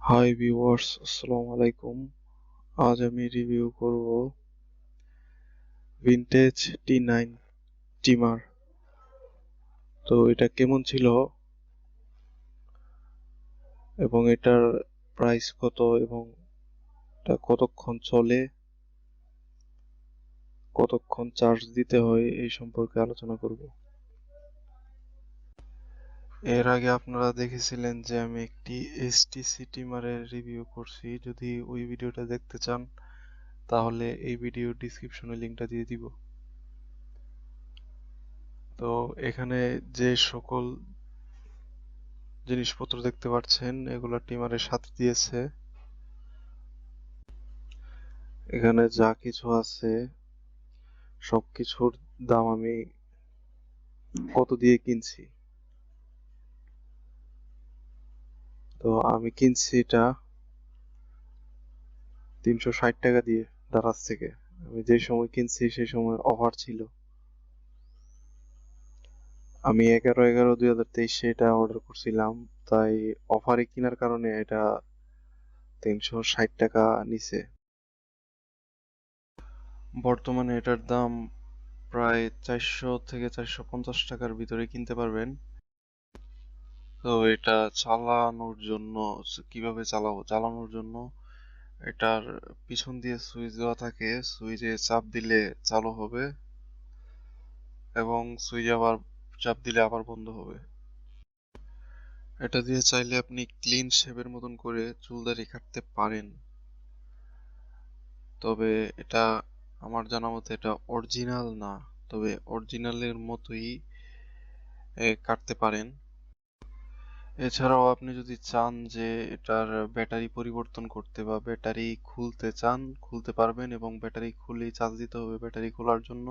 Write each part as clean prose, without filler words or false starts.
Hi viewers, আসসালামু আলাইকুম। আজ আমি রিভিউ করব ভিনটেজ টি9 ট্রিমার। তো এটা কেমন ছিল এবং এটার প্রাইস কত এবং এটা কতক্ষণ চলে, কতক্ষণ চার্জ দিতে হয় এই সম্পর্কে আলোচনা করব। এর আগে আপনারা দেখেছিলেন যে আমি একটি এইচটিসি ট্রিমারের রিভিউ করছি। যদি ওই ভিডিওটা দেখতে চান তাহলে এই ভিডিও ডিসক্রিপশনে লিংকটা দিয়ে দিব। তো এখানে যে সকল জিনিসপত্র দেখতে পাচ্ছেন এগুলো ট্রিমারের সাথে দিয়েছে। এখানে যা কিছু আছে সবকিছুর দাম আমি কত দিয়ে কিনছি। তো আমি কিনছি এটা 360 টাকা দিয়ে দারাজ থেকে। আমি যে সময় কিনছি সেই সময় অফার ছিল। আমি 11/11/2023 এটা অর্ডার করছিলাম, তাই অফারে কেনার কারণে এটা 360 টাকা নিছে। বর্তমানে এটার দাম প্রায় 400 থেকে 450 টাকার ভিতরে কিনতে পারবেন। তো এটা চালানোর জন্য কিভাবে চালানোর জন্য এটার পিছন দিয়ে সুইচ দেওয়া থাকে। সুইচে চাপ দিলে চালু হবে এবং সুইচ আবার চাপ দিলে আবার বন্ধ হবে। এটা দিয়ে চাইলে আপনি ক্লিন শেভের মতন করে চুল দাড়ি কাটতে পারেন। তবে এটা আমার জানা মতে এটা অরিজিনাল না, তবে অরিজিনালের মতোই কাটতে পারেন। এছাড়াও আপনি যদি চান যে এটার ব্যাটারি পরিবর্তন করতে বা ব্যাটারি খুলতে চান, খুলতে পারবেন এবং ব্যাটারি খুলেই চার্জ দিতে হবে। ব্যাটারি খোলার জন্য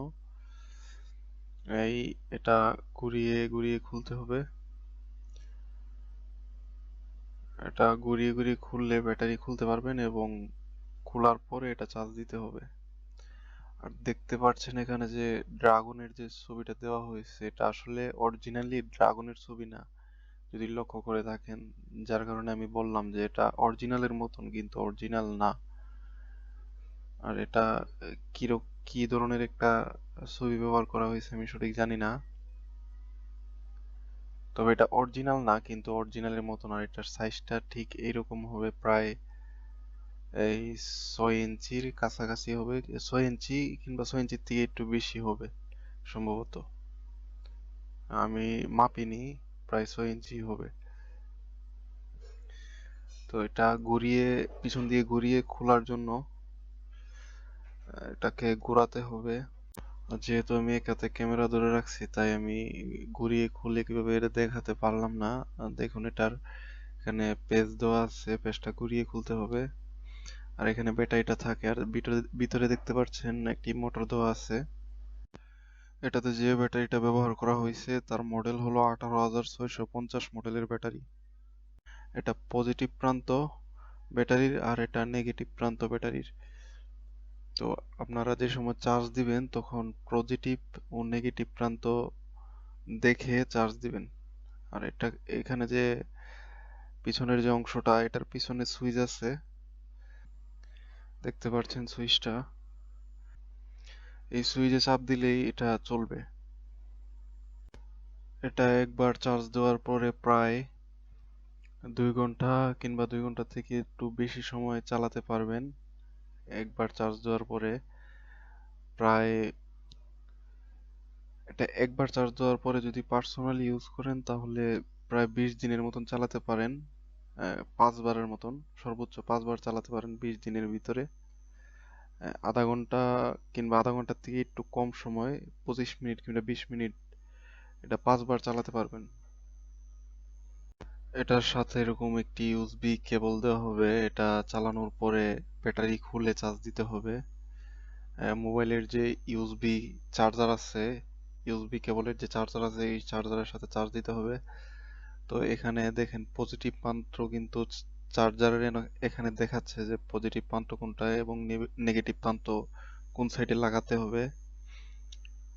এই এটা ঘুরিয়ে ঘুরিয়ে খুলতে হবে। এটা ঘুরিয়ে ঘুরিয়ে খুললে ব্যাটারি খুলতে পারবেন এবং খোলার পরে এটা চার্জ দিতে হবে। আর দেখতে পাচ্ছেন এখানে যে ড্রাগনের যে ছবিটা দেওয়া হয়েছে এটা আসলে অরিজিনালি ড্রাগনের ছবি না, যদি লক্ষ্য করে থাকেন। যার কারণে আমি বললাম যে এটা অরিজিনালের মতন কিন্তু অরিজিনাল না। আর এটা কি ধরনের একটা ছবি ব্যবহার করা হয়েছে আমি সঠিক জানি না, তবে এটা অরিজিনাল না কিন্তু অরিজিনালের মতন। আর এটার সাইজটা ঠিক এইরকম হবে, প্রায় এই 6 ইঞ্চির কাছাকাছি হবে। 6 ইঞ্চি কিংবা 6 ইঞ্চির থেকে একটু বেশি হবে সম্ভবত, আমি মাপিনি, প্রায় 6 ইঞ্চি হবে। তো এটা ঘুরিয়ে পিছন দিয়ে ঘুরিয়ে খোলার জন্য এটাকে ঘোরাতে হবে। যেহেতু আমি একাতে ক্যামেরা ধরে রাখছি তাই আমি ঘুরিয়ে খুলে কিভাবে এটা দেখাতে পারলাম না। দেখুন এটার এখানে পেজ দেওয়া আছে, পেজটা ঘুরিয়ে খুলতে হবে। আর এখানে ব্যাটারিটা থাকে, আর ভিতরে ভিতরে দেখতে পাচ্ছেন একটি মোটর দেওয়া আছে। এটাতে যে ব্যাটারিটা ব্যবহার করা হয়েছে তার মডেল হলো 18,650 মডেলের ব্যাটারি। এটা পজিটিভ প্রান্ত ব্যাটারির আর এটা নেগেটিভ প্রান্ত ব্যাটারির। তো আপনারা যে সময় চার্জ দিবেন তখন পজিটিভ ও নেগেটিভ প্রান্ত দেখে চার্জ দিবেন। আর এটা এখানে যে পিছনের যে অংশটা, এটার পিছনে সুইচ আছে, দেখতে পাচ্ছেন সুইচটা। এই সুইচে চাপ দিলেই এটা চলবে। এটা একবার চার্জ দেওয়ার পরে প্রায় 2 ঘন্টা কিংবা 2 ঘন্টা থেকে একটু বেশি সময় চালাতে পারবেন। একবার চার্জ দেওয়ার পরে প্রায় এটা একবার চার্জ দেওয়ার পরে যদি পার্সোনালি ইউজ করেন তাহলে প্রায় 20 দিনের মতন চালাতে পারেন। 5বারের মতন, সর্বোচ্চ 5বার চালাতে পারেন 20 দিনের ভিতরে। আধা ঘন্টা কিংবা আধা ঘন্টার থেকে একটু কম সময়, 25 মিনিট কিংবা 20 মিনিট, এটা 5বার চালাতে পারবেন। এটার সাথে এরকম একটি ইউএসবি কেবল দেওয়া হবে। এটা চালানোর পরে ব্যাটারি খুলে চার্জ দিতে হবে। মোবাইলের যে ইউএসবি চার্জার আছে, ইউএসবি কেবলের যে চার্জার আছে এই চার্জারের সাথে চার্জ দিতে হবে। তো এখানে দেখেন পজিটিভ প্রান্ত কিন্তু চার্জারের এখানে দেখাচ্ছে যে পজিটিভ প্রান্ত কোনটা এবং নেগেটিভ প্রান্ত কোন সাইডে লাগাতে হবে।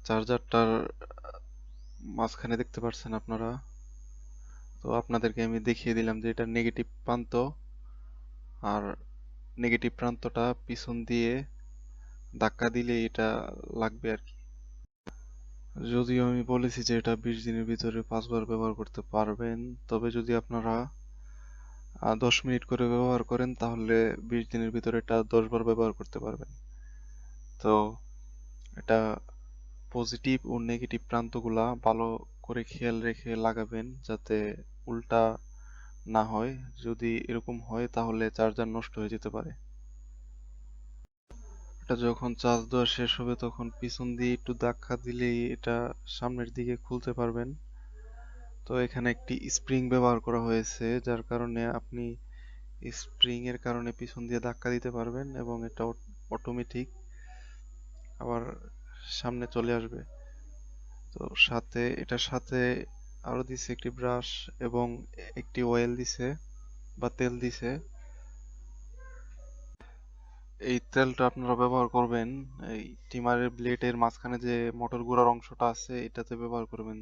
চার্জারটার মাঝখানে দেখতে পাচ্ছেন আপনারা। তো আপনাদেরকে আমি দেখিয়ে দিলাম যে এটা নেগেটিভ প্রান্ত আর নেগেটিভ প্রান্তটা পিছন দিয়ে ধাক্কা দিলে এটা লাগবে আর কি। যদিও আমি বলেছি যে এটা 20 দিনের ভিতরে 5 বার ব্যবহার করতে পারবেন, তবে যদি আপনারা 10 মিনিট করে ব্যবহার করেন তাহলে 20 দিনের ভিতরে এটা 10 বার ব্যবহার করতে পারবেন। তো এটা পজিটিভ ও নেগেটিভ প্রান্তগুলা ভালো করে খেয়াল রেখে লাগাবেন যাতে উল্টা না হয়। যদি এরকম হয় তাহলে চার্জার নষ্ট হয়ে যেতে পারে। এটা যখন চার্জ দেওয়া শেষ হবে তখন পিছন দিয়ে একটু ধাক্কা দিলেই এটা সামনের দিকে খুলতে পারবেন। তো এখানে একটি স্প্রিং ব্যবহার করা হয়েছে যার কারণে আপনি স্প্রিং এর কারণে পিছন দিয়ে ধাক্কা দিতে পারবেন এবং এটা অটোমেটিক আবার সামনে চলে আসবে। তো এটার সাথে আরো দিছে একটি ব্রাশ এবং একটি অয়েল দিছে বা তেল দিছে। এই তেলটা আপনারা ব্যবহার করবেন এই ট্রিমারের ব্লেডের মাঝখানে যে মোটর গুঁড়ার অংশটা আছে এটাতে ব্যবহার করবেন।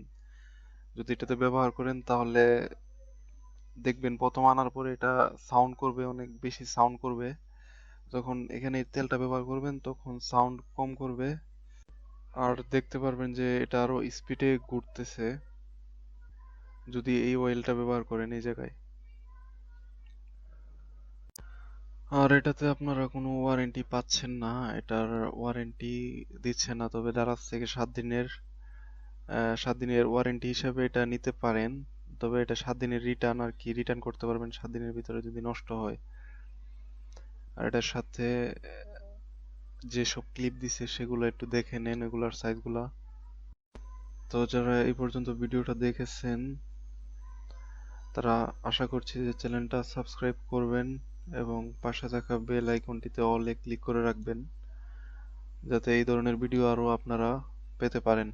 যদি এটাতে ব্যবহার করেন তাহলে দেখবেন প্রথম আনার পরে এটা সাউন্ড করবে, অনেক বেশি সাউন্ড করবে। যখন এখানে এই তেলটা ব্যবহার করবেন তখন সাউন্ড কম করবে আর দেখতে পারবেন যে এটা আরো স্পিডে ঘুরতেছে যদি এই অয়েলটা ব্যবহার করেন এই জায়গায়। আর এটাতে আপনারা কোনো ওয়ারেন্টি পাচ্ছেন না, এটার ওয়ারেন্টি দিচ্ছে না, তবে দারাজ থেকে 7 দিনের 7 দিনের ওয়ারেন্টি হিসেবে এটা নিতে পারেন। তবে এটা 7 দিনের রিটার্ন আর কি, রিটার্ন করতে পারবেন 7 দিনের ভিতরে যদি নষ্ট হয়। আর এটার সাথে যেসব ক্লিপ দিছে সেগুলো একটু দেখে নেন, এগুলার সাইজগুলা। তো যারা এই পর্যন্ত ভিডিওটা দেখেছেন তারা আশা করছি যে চ্যানেলটা সাবস্ক্রাইব করবেন এবং পাশে থাকা বেল আইকনটিতে অলে ক্লিক করে রাখবেন যাতে এই ধরনের ভিডিও আরো আপনারা পেতে পারেন।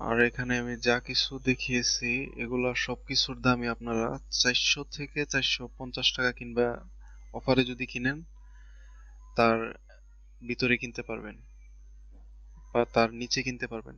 আর এখানে আমি যা কিছু দেখিয়েছি এগুলা সবকিছুর দামই আপনারা 400 থেকে 450 টাকা কিংবা অফারে যদি কিনেন তার ভিতরে কিনতে পারবেন বা তার নিচে কিনতে পারবেন।